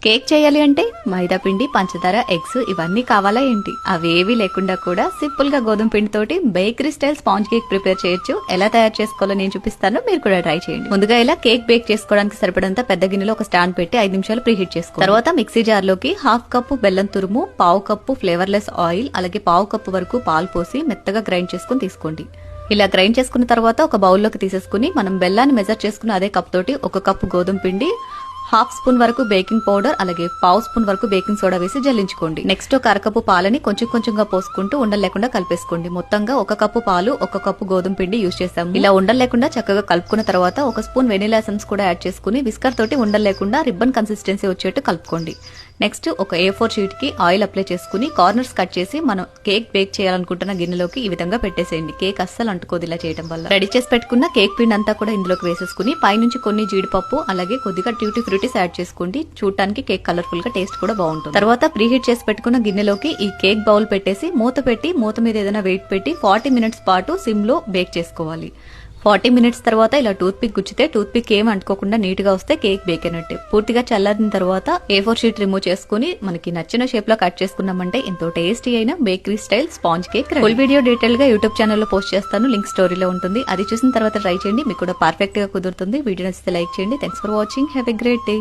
Cake చేయాలి అంటే మైదా పిండి, పంచదార, ఎగ్స్ ఇవన్నీ కావాలా ఏంటి? అవేవి లేకుండా కూడా సింపుల్ గా గోధుమ పిండితోటి bakery style sponge cake prepare చేయొచ్చు. ఎలా తయారు చేసుకోవాలో నేను చూపిస్తాను, మీరు కూడా ట్రై చేయండి. ముందుగా ఇలా కేక్ బేక్ చేసుకోవడానికి సరిపడంత పెద్ద గిన్నెలో ఒక స్టాండ్ పెట్టి 5 నిమిషాలు ప్రీహీట్ చేసుకోండి. తర్వాత మిక్సీ జార్ లోకి 1/2 కప్పు బెల్లం తురుము, 1/4 కప్పు ఫ్లేవర్లెస్ ఆయిల్, అలాగే 1/4 కప్పు వరకు పాలు పోసి మెత్తగా గ్రైండ్ చేసుకుని తీసుకోండి. ఇలా గ్రైండ్ చేసుకున్న తర్వాత ఒక బౌల్లోకి తీసేసుకుని మనం బెల్లాన్ని మెజర్ చేసుకుని అదే కప్ తోటి 1 కప్పు గోధుమ పిండి, 1/2 స్పూన్ వరకు బేకింగ్ పౌడర్, అలాగే 1/4 స్పూన్ వరకు బేకింగ్ సోడా వేసి జల్లించుకోండి. నెక్స్ట్ ఒక అరకప్పు పాలని కొంచెం కొంచెంగా పోసుకుంటూ ఉండలు లేకుండా కలిపేసుకోండి. మొత్తంగా 1 కప్పు పాలు, 1 కప్పు గోధుమ పిండి యూజ్ చేస్తాము. ఇలా ఉండలు లేకుండా చక్కగా కలుపుకున్న తర్వాత 1 స్పూన్ వెనిలా ఎసెన్స్ కూడా యాడ్ చేసుకుని విస్కర్ తోటి ఉండలు లేకుండా రిబ్బన్ కన్సిస్టెన్సీ వచ్చేట్టు కలుపుకోండి. నెక్స్ట్ ఒక A4 షీట్ కి ఆయిల్ అప్లై చేసుకుని కార్నర్స్ కట్ చేసి మనం కేక్ బేక్ చేయాలనుకుంటున్న గిన్నెలోకి ఈ విధంగా పెట్టేసేయండి. కేక్ అస్సలు అంటుకోదు ఇలా చేయడం వల్ల. రెడీ చేసి పెట్టుకున్న కేక్ పిండి అంతా కూడా ఇందులోకి వేసేసుకుని పైనుంచి కొన్ని జీడిపప్పు అలాగే కొద్దిగా ట్యూటీ ఫ్రూటీస్ యాడ్ చేసుకోండి. చూడటానికి కేక్ కలర్ఫుల్ గా టేస్ట్ కూడా బాగుంటుంది. తర్వాత ప్రీహీట్ చేసి పెట్టుకున్న గిన్నెలోకి ఈ కేక్ బౌల్ పెట్టేసి మూత పెట్టి మూత మీద ఏదైనా వెయిట్ పెట్టి 40 మినిట్స్ పాటు సిమ్ లో బేక్ చేసుకోవాలి. 40 మినిట్స్ తర్వాత ఇలా టూత్ పిక్ గుచ్చితే టూత్ పిక్ ఏం అంటుకోకుండా నీట్ గా వస్తే కేక్ బేక్ అయినట్టే. పూర్తిగా చల్లారిన తర్వాత A4 షీట్ రిమూవ్ చేసుకుని మనకి నచ్చిన షేప్ లో కట్ చేసుకున్నామంటే ఎంతో టేస్టీ అయిన bakery style sponge cake. Full video detail గా యూట్యూబ్ ఛానల్లో పోస్ట్ చేస్తాను, లింక్ స్టోరీలో ఉంటుంది. అది చూసిన తర్వాత ట్రై చేయండి, మీకు కూడా పర్ఫెక్ట్ గా కుదురుతుంది. వీడియో నచ్చితే లైక్ చేయండి. Thanks for watching, have a great day.